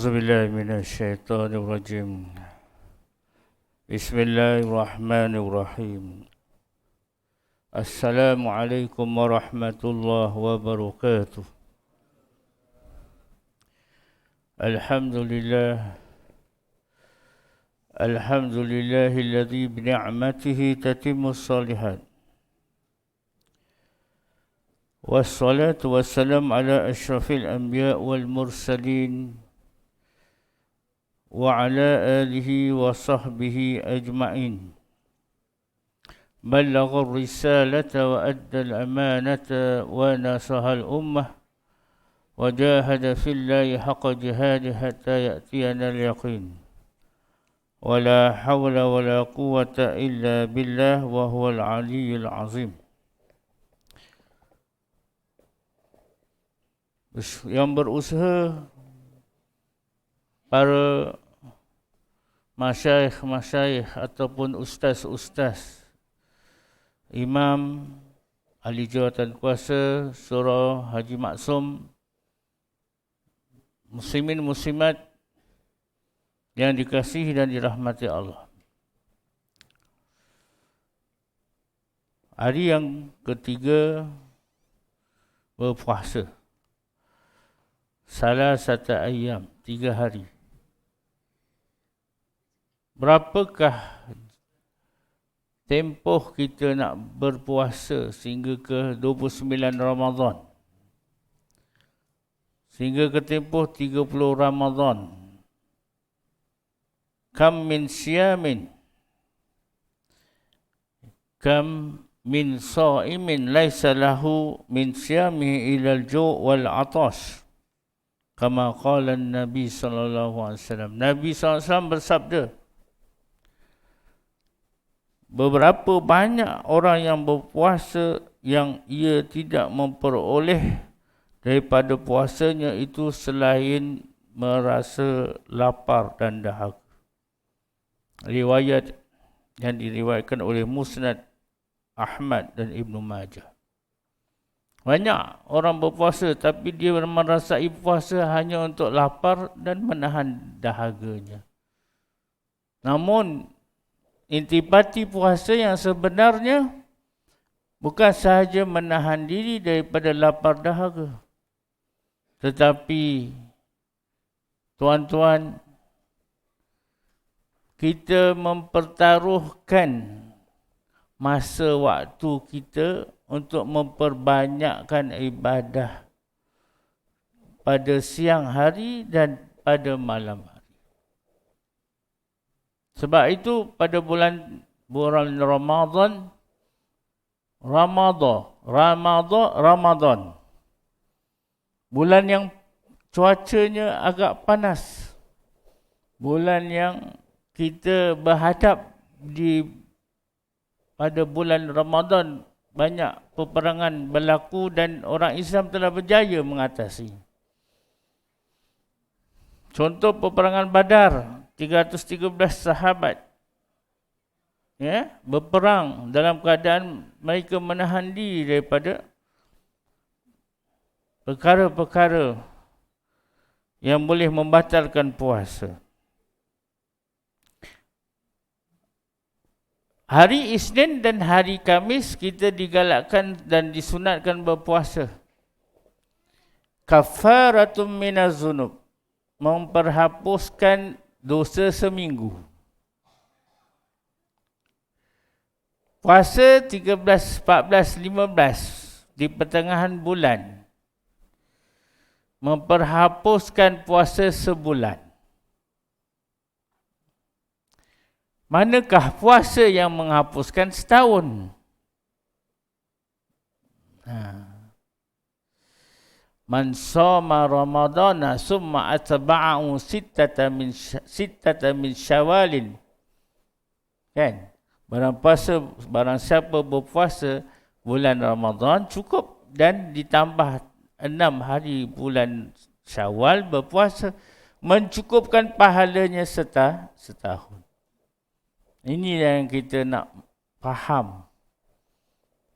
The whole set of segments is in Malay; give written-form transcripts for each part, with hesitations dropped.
أعوذ بالله من الشيطان الرجيم. بسم الله الرحمن الرحيم. السلام عليكم ورحمة الله وبركاته. الحمد لله الذي بنعمته تتم الصالحات. والصلاة والسلام على أشرف الأنبياء والمرسلين وعلى آله وصحبه أجمعين. بلغ الرسالة وأدى الأمانة ونصح الأمة وجاهد في الله حق جهاده حتى يأتينا اليقين. ولا حول ولا قوة إلا بالله وهو العلي العظيم. Yang berusaha, para masyayikh ataupun ustaz-ustaz, imam, ahli jawatan kuasa, surah Haji Maksum, muslimin muslimat yang dikasihi dan dirahmati Allah. Hari yang ketiga berpuasa. Salah satu ayam, 3 hari. Berapakah tempoh kita nak berpuasa sehingga ke 29 Ramadan? Sehingga ke tempoh 30 Ramadan. Kam min siyamin, kam min sa'imin laisa lahu min siyamihi ilal ju' wal 'atash. Kama qala Nabi sallallahu alaihi wasallam. Nabi sallallahu alaihi wasallam bersabda, beberapa banyak orang yang berpuasa yang ia tidak memperoleh daripada puasanya itu selain merasa lapar dan dahaga. Riwayat yang diriwayatkan oleh Musnad Ahmad dan Ibnu Majah. Banyak orang berpuasa tapi dia merasai puasa hanya untuk lapar dan menahan dahaganya. Namun intipati puasa yang sebenarnya bukan sahaja menahan diri daripada lapar dahaga, tetapi tuan-tuan, kita mempertaruhkan masa waktu kita untuk memperbanyakkan ibadah pada siang hari dan pada malam hari. Sebab itu pada bulan Ramadan, bulan yang cuacanya agak panas, bulan yang kita berhadap pada bulan Ramadan, banyak peperangan berlaku dan orang Islam telah berjaya mengatasi. Contoh peperangan Badar, 313 sahabat berperang dalam keadaan mereka menahan diri daripada perkara-perkara yang boleh membatalkan puasa. Hari Isnin dan hari Khamis kita digalakkan dan disunatkan berpuasa. Kafaratum minaz zunub, memperhapuskan dosa seminggu. Puasa 13, 14, 15 di pertengahan bulan memperhapuskan puasa sebulan. Manakah puasa yang menghapuskan setahun? Man shoma Ramadana summa atba'ahu sittata min Syawalin. Kan? Barang siapa berpuasa bulan Ramadan cukup dan ditambah 6 hari bulan Syawal berpuasa, mencukupkan pahalanya setahun. Ini yang kita nak faham.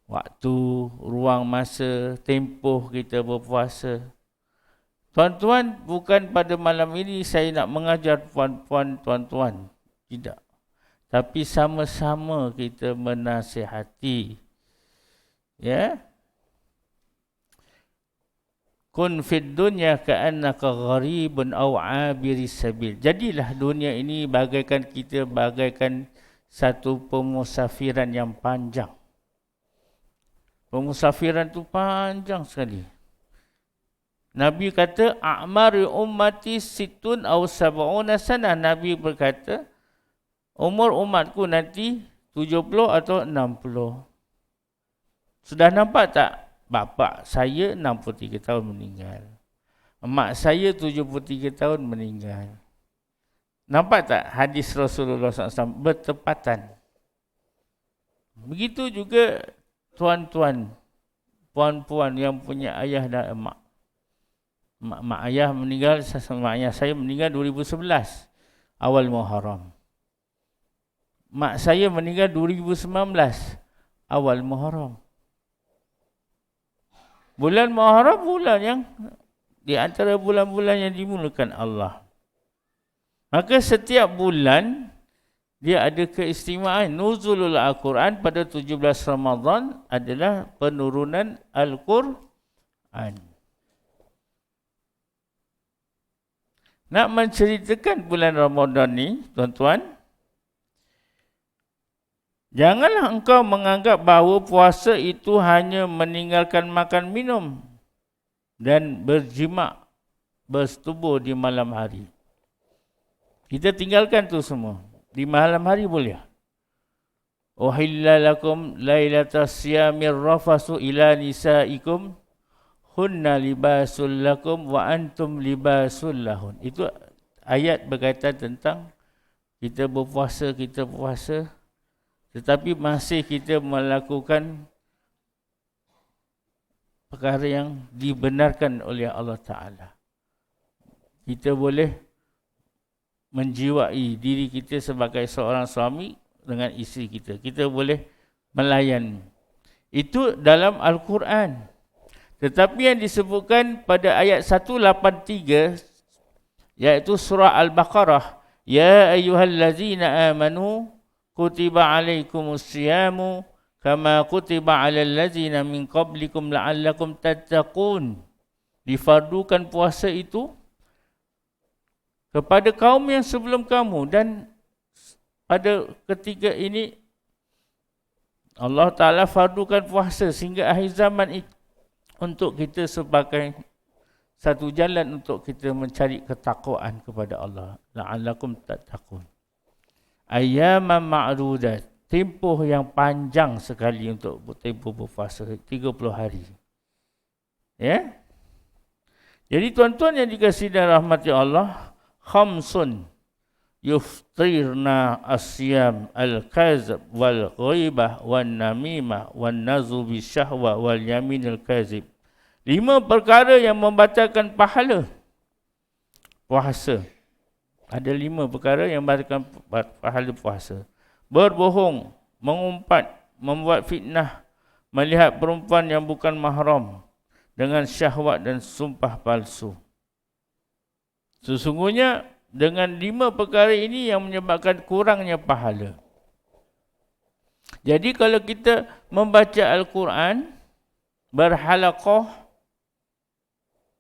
Waktu, ruang masa, tempoh kita berpuasa. Tuan-tuan, bukan pada malam ini saya nak mengajar puan-puan, tuan-tuan. Tidak. Tapi sama-sama kita menasihati. Ya. Kun fid dunya ka'annaka gharibun aw 'abiris sabil. Jadilah dunia ini bagaikan kita bagaikan satu pemusafiran yang panjang. Pemusafiran tu panjang sekali. Nabi kata a'mari ummati situn aw sab'una sanah. Nabi berkata umur umatku nanti 70 atau 60. Sudah nampak tak? Bapa saya 63 tahun meninggal. Mak saya 73 tahun meninggal. Nampak tak hadis Rasulullah SAW bertepatan? Begitu juga tuan-tuan, puan-puan yang punya ayah dan emak. Mak ayah meninggal, mak ayah saya meninggal 2011, awal Muharram. Mak saya meninggal 2019, awal Muharram. Bulan Muharram bulan yang di antara bulan-bulan yang dimulakan Allah. Maka setiap bulan dia ada keistimewaan. Nuzulul Al-Quran pada 17 Ramadan adalah penurunan Al-Quran. Nak menceritakan bulan Ramadan ni, tuan-tuan, janganlah engkau menganggap bahawa puasa itu hanya meninggalkan makan minum dan berjima, bersetubuh di malam hari. Kita tinggalkan tu semua. Di malam hari boleh. Uhilla lakum lailatas siyamir rafasu ila nisaikum hunna libasul lakum wa antum libasul lahun. Itu ayat berkaitan tentang kita berpuasa, tetapi masih kita melakukan perkara yang dibenarkan oleh Allah Ta'ala. Kita boleh menjiwai diri kita sebagai seorang suami dengan isteri kita. Kita boleh melayan. Itu dalam Al-Quran. Tetapi yang disebutkan pada ayat 183, iaitu surah Al-Baqarah, Ya ayyuhallazina amanu kutiba alaikumus siyamu kama kutiba alal ladzina min qablikum la'allakum tattaqun. Difardukan puasa itu kepada kaum yang sebelum kamu, dan pada ketiga ini Allah Ta'ala fardukan puasa sehingga akhir zaman itu untuk kita sebagai satu jalan untuk kita mencari ketakwaan kepada Allah. La'allakum tattaqun. Ayyaman ma'dudat, tempoh yang panjang sekali untuk tempoh berpuasa, 30 hari. Ya? Jadi tuan-tuan yang dikasihi dan rahmati Allah, khamsun yuftirna asyam al-kazib wal ghaibah wan namimah wan nazu bisyahwa wal yamin al-kazib. 5 perkara yang membatalkan pahala puasa. Ada 5 perkara yang membatalkan pahala puasa. Berbohong, mengumpat, membuat fitnah, melihat perempuan yang bukan mahram dengan syahwat dan sumpah palsu. Sesungguhnya dengan 5 perkara ini yang menyebabkan kurangnya pahala. Jadi kalau kita membaca Al-Quran berhalaqah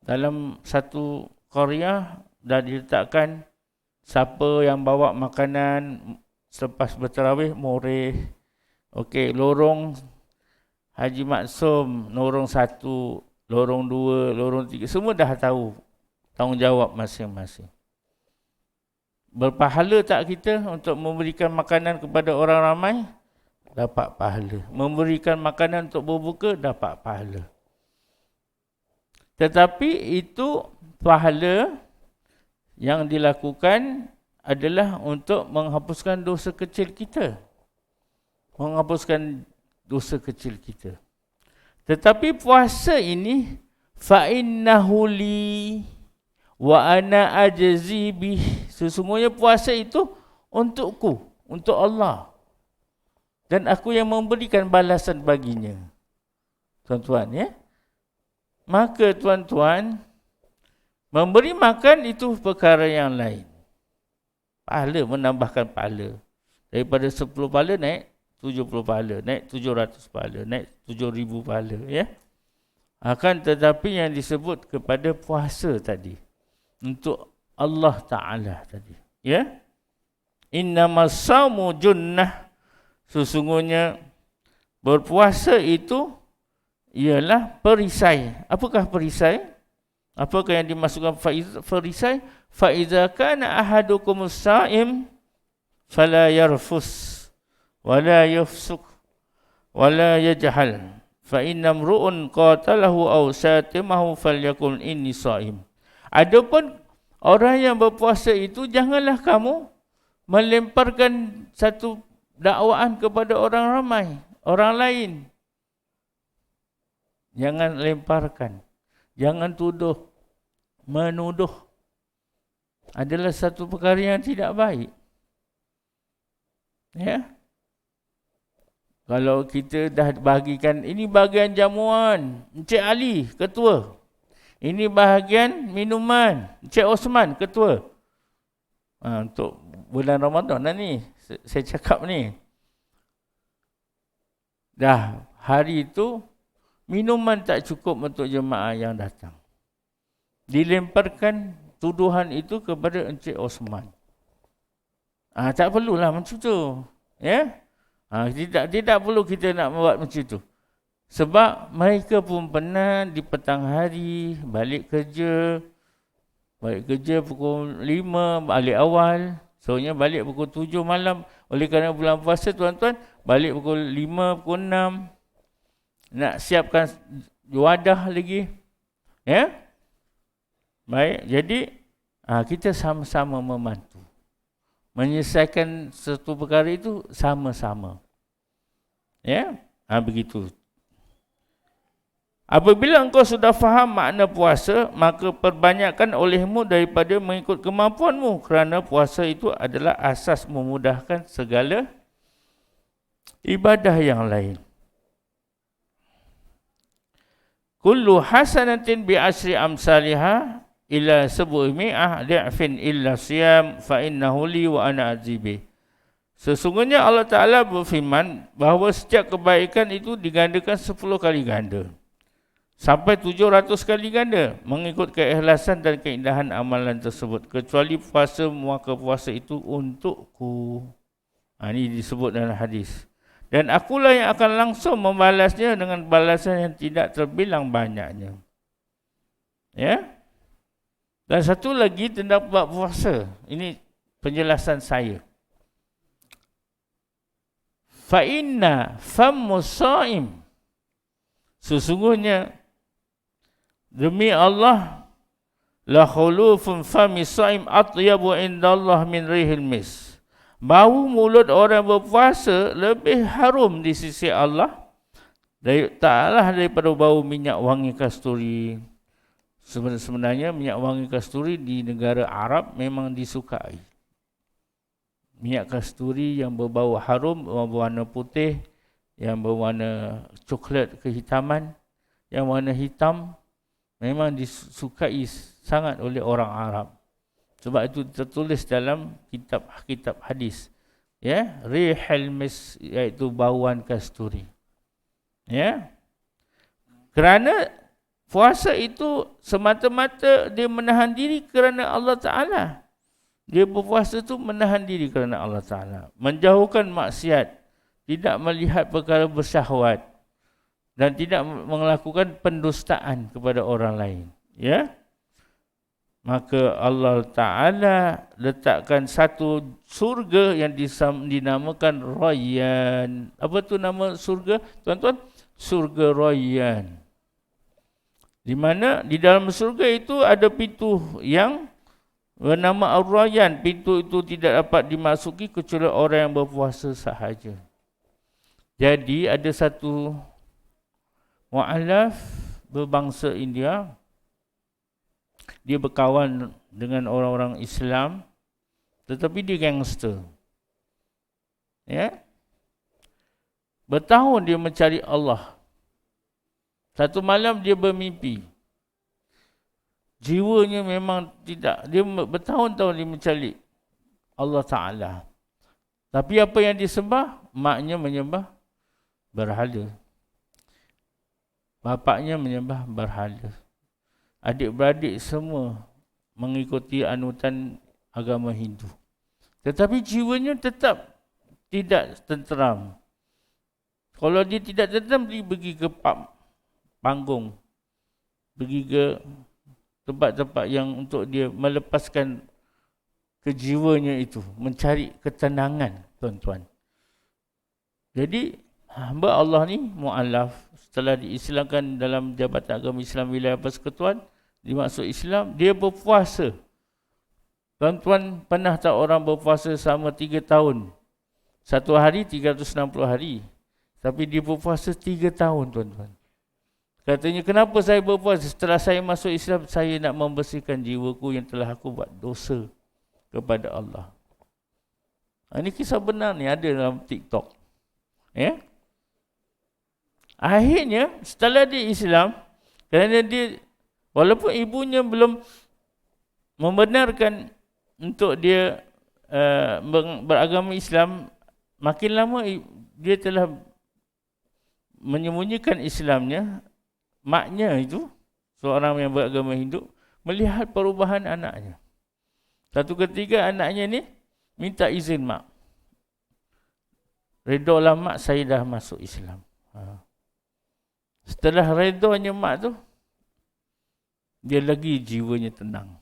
dalam satu qaryah, dah diletakkan siapa yang bawa makanan selepas bertarawih moreh. Okey, lorong Haji Maksum, lorong 1, lorong 2, lorong 3, semua dah tahu tanggungjawab masing-masing. Berpahala tak kita untuk memberikan makanan kepada orang ramai? Dapat pahala. Memberikan makanan untuk berbuka? Dapat pahala. Tetapi itu pahala yang dilakukan adalah untuk menghapuskan dosa kecil kita. Menghapuskan dosa kecil kita. Tetapi puasa ini fa'innahu li wa ana ajzi bih. Sesungguhnya puasa itu untukku, untuk Allah. Dan aku yang memberikan balasan baginya. Tuan-tuan, ya. Maka tuan-tuan, Memberi makan itu perkara yang lain. Pahala, menambahkan pahala. Daripada 10 pahala naik 70 pahala, naik 700 pahala, naik 7,000 pahala, ya. Akan tetapi yang disebut kepada puasa tadi untuk Allah Ta'ala tadi, ya. Innamas saumu junnah, sesungguhnya berpuasa itu ialah perisai. Apakah perisai? Apakah yang dimasukkan perisai? Fa iza kana ahadukum as-sa'im fala yarfus wala yafsuk wala yajhal fa inna mru'un qatalahu aw satimahu falyakul inni sha'im. Adapun orang yang berpuasa itu, janganlah kamu melemparkan satu dakwaan kepada orang ramai, orang lain. Jangan lemparkan, jangan tuduh. Menuduh adalah satu perkara yang tidak baik. Ya. Kalau kita dah bahagikan, ini bahagian jamuan, Encik Ali, ketua. Ini bahagian minuman, Encik Osman, ketua. Untuk bulan Ramadan dah ni, saya cakap ni. Dah hari itu, minuman tak cukup untuk jemaah yang datang. Dilemparkan tuduhan itu kepada Encik Osman. Tak perlulah macam tu. Ya? Tidak perlu kita nak buat macam tu. Sebab mereka pun pernah di petang hari balik kerja pukul 5 balik awal. Soalnya balik pukul 7 malam. Oleh kerana bulan puasa, tuan-tuan, balik pukul 5, pukul 6. Nak siapkan wadah lagi. Ya? Baik, jadi kita sama-sama membantu. Menyelesaikan satu perkara itu sama-sama. Ya? Begitu. Apabila engkau sudah faham makna puasa, maka perbanyakkan olehmu daripada mengikut kemampuanmu, kerana puasa itu adalah asas memudahkan segala ibadah yang lain. Kullu hasanatin bi asri amsalihah ila 700 di'fin illa siyam fa innahu li wa ana azibi. Sesungguhnya Allah Ta'ala berfirman bahawa setiap kebaikan itu digandakan 10 kali ganda. Sampai 700 kali ganda mengikut keikhlasan dan keindahan amalan tersebut. Kecuali puasa, maka puasa itu untukku. Ini disebut dalam hadis. Dan akulah yang akan langsung membalasnya dengan balasan yang tidak terbilang banyaknya. Ya? Dan satu lagi tentang bab puasa. Ini penjelasan saya. Fa inna fammus sha'im, sesungguhnya demi Allah, la khulufun fami sha'im atyabu indallah min rihil mis. Bau mulut orang berpuasa lebih harum di sisi Allah taklah daripada bau minyak wangi kasturi. Sebenarnya minyak wangi kasturi di negara Arab memang disukai. Minyak kasturi yang berbau harum, berwarna putih, yang berwarna coklat kehitaman, yang warna hitam, memang disukai sangat oleh orang Arab. Sebab itu tertulis dalam kitab hadis. Ya, rihal mis, iaitu bauan kasturi. Ya. Kerana puasa itu semata-mata dia menahan diri kerana Allah Ta'ala. Dia berpuasa itu menahan diri kerana Allah Ta'ala. Menjauhkan maksiat. Tidak melihat perkara bersyahwat. Dan tidak melakukan pendustaan kepada orang lain. Ya. Maka Allah Ta'ala letakkan satu surga yang dinamakan Rayyan. Apa tu nama surga? Tuan-tuan, surga Rayyan. Di mana di dalam surga itu ada pintu yang bernama Ar-Rayyan. Pintu itu tidak dapat dimasuki kecuali orang yang berpuasa sahaja. Jadi ada satu mu'alaf berbangsa India. Dia berkawan dengan orang-orang Islam, tetapi dia gangster. Ya. Bertahun dia mencari Allah. Satu malam dia bermimpi. jiwanya memang tidak, dia bertahun-tahun dia mencari Allah Ta'ala. Tapi apa yang disembah? Maknya menyembah berhala. Bapaknya menyembah berhala. Adik-beradik semua mengikuti anutan agama Hindu. Tetapi jiwanya tetap tidak tenteram. Kalau dia tidak tenteram, dia pergi ke panggung. Pergi ke tempat-tempat yang untuk dia melepaskan kejiwanya itu, mencari ketenangan, tuan-tuan. Jadi hamba Allah ni mu'alaf, setelah diislamkan dalam Jabatan Agama Islam Wilayah Persekutuan, dimaksud Islam, dia berpuasa. Tuan-tuan pernah tak orang berpuasa selama 3 tahun? Satu hari 360 hari. Tapi dia berpuasa 3 tahun, tuan-tuan. Katanya, kenapa saya berpuasa? Setelah saya masuk Islam, saya nak membersihkan jiwaku yang telah aku buat dosa kepada Allah. Ini kisah benar ni, ada dalam TikTok. Ya? Akhirnya, setelah dia Islam, kerana dia, walaupun ibunya belum membenarkan untuk dia beragama Islam, makin lama dia telah menyembunyikan Islamnya. Maknya itu, seorang yang beragama Hindu, melihat perubahan anaknya. Satu ketika anaknya ni minta izin mak. Redolah mak, saya dah masuk Islam. Setelah redonya mak tu, dia lagi jiwanya tenang.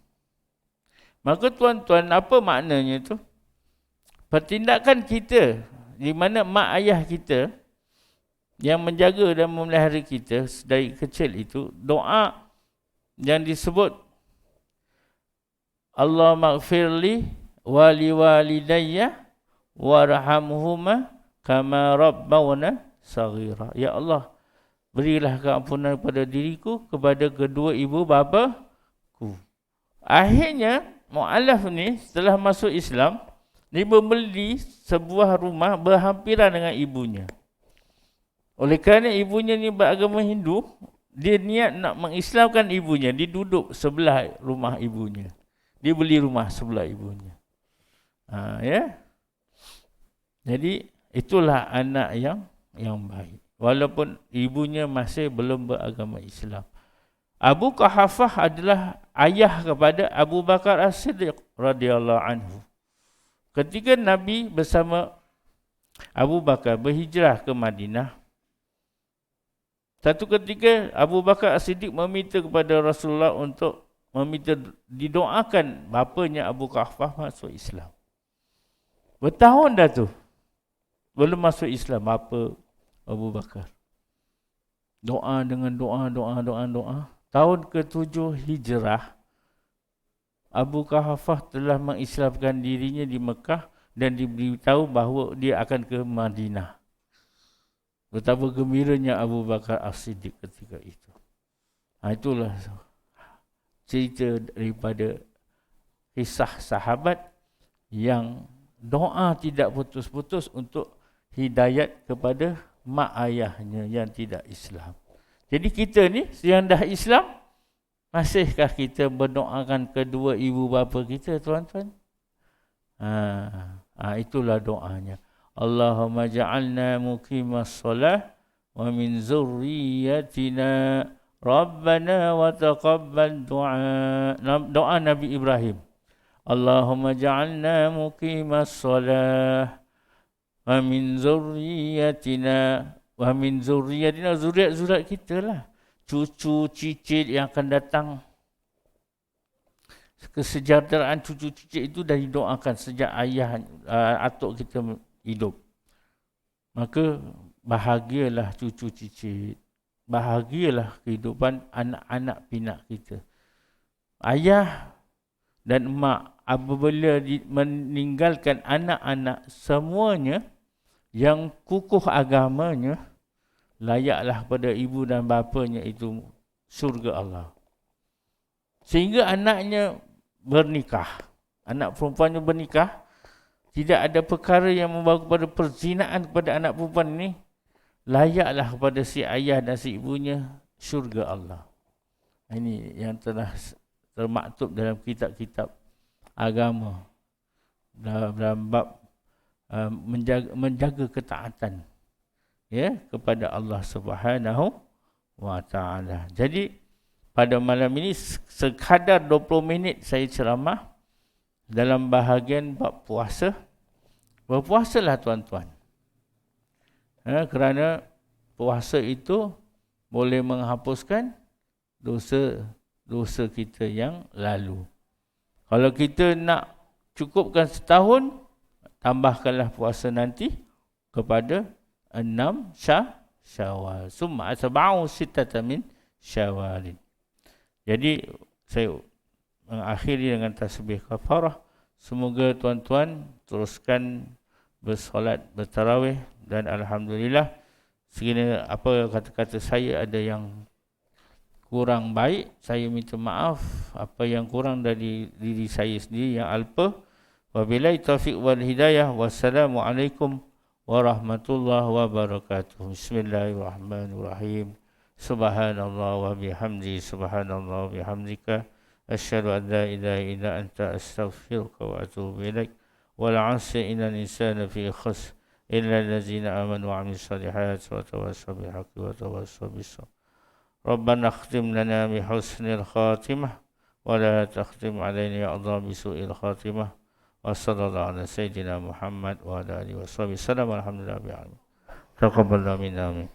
Maka tuan-tuan, apa maknanya tu? Pertindakan kita, di mana mak ayah kita yang menjaga dan memelihara kita dari kecil itu, doa yang disebut Allah maghfirli wali walidayya warhamhuma kama rabbawna saghira. Ya Allah, berilah keampunan kepada diriku, kepada kedua ibu bapaku. Akhirnya mu'alaf ni setelah masuk Islam, dia membeli sebuah rumah berhampiran dengan ibunya. Oleh kerana ibunya ni beragama Hindu, dia niat nak mengislamkan ibunya. Dia duduk sebelah rumah ibunya. Dia beli rumah sebelah ibunya. Ya. Jadi itulah anak yang baik. Walaupun ibunya masih belum beragama Islam. Abu Quhafah adalah ayah kepada Abu Bakar As-Siddiq radhiyallahu anhu. Ketika Nabi bersama Abu Bakar berhijrah ke Madinah, satu ketika Abu Bakar As-Siddiq meminta kepada Rasulullah untuk meminta didoakan bapanya Abu Quhafah masuk Islam. Bertahun dah tu belum masuk Islam apa Abu Bakar. Doa dengan doa. Tahun ke-7 Hijrah, Abu Quhafah telah mengislamkan dirinya di Mekah dan diberitahu bahawa dia akan ke Madinah. Betapa gembiranya Abu Bakar As-Siddiq ketika itu. Itulah cerita daripada kisah sahabat yang doa tidak putus-putus untuk hidayat kepada mak ayahnya yang tidak Islam. Jadi kita ni yang dah Islam, masihkah kita berdoakan kedua ibu bapa kita, tuan-tuan? Itulah doanya. Allahumma ja'alna muqimas salah wa min zurriyatina Rabbana wa taqabbal du'a. Doa Nabi Ibrahim. Allahumma ja'alna muqimas salah wa min zurriyatina zuriat-zuriat kita lah. Cucu, cicit yang akan datang. Kesejahteraan cucu cicit itu dah didoakan sejak ayah atuk kita hidup. Maka bahagialah cucu cicit. Bahagialah kehidupan anak-anak pinak kita. Ayah dan mak apabila meninggalkan anak-anak semuanya yang kukuh agamanya, layaklah pada ibu dan bapanya itu syurga Allah. Sehingga anaknya bernikah. Anak perempuannya bernikah. Tidak ada perkara yang membawa kepada perzinaan kepada anak perempuan ini. Layaklah kepada si ayah dan si ibunya syurga Allah. Ini yang telah termaktub dalam kitab-kitab agama dalam bab menjaga ketaatan ya kepada Allah Subhanahu wa taala. Jadi pada malam ini sekadar 20 minit saya ceramah dalam bahagian bab puasa. Berpuasalah tuan-tuan. Kerana puasa itu boleh menghapuskan dosa kita yang lalu. Kalau kita nak cukupkan setahun, tambahkanlah puasa nanti kepada 6 Syawal. Summa atba'u sittatan min Syawal. Jadi saya mengakhiri dengan tasbih kafarah. Semoga tuan-tuan teruskan bersolat bertarawih dan alhamdulillah sekiranya apa kata-kata saya ada yang kurang baik, saya minta maaf. Apa yang kurang dari diri saya sendiri yang alpa. Wabillahi taufiq wal hidayah. Wassalamualaikum warahmatullahi wabarakatuh. Bismillahirrahmanirrahim. Subhanallah wa bihamdi, subhanallah wa bihamdika, asyhadu an la ilaha illa anta, astaghfiruka wa atubu ilaik. Wal 'asri innal insana fi khusr illa allazina amanu wa 'amilus solihati wa tawassaw bil haqqi wa tawassaw bis sabr. ربنا اختم لنا بحسن الخاتمة ولا تختم علينا يا الله بسوء الخاتمة وصلى الله على سيدنا محمد وعلى آله وصحبه وسلم والحمد لله رب العالمين. تقبل منا آمين.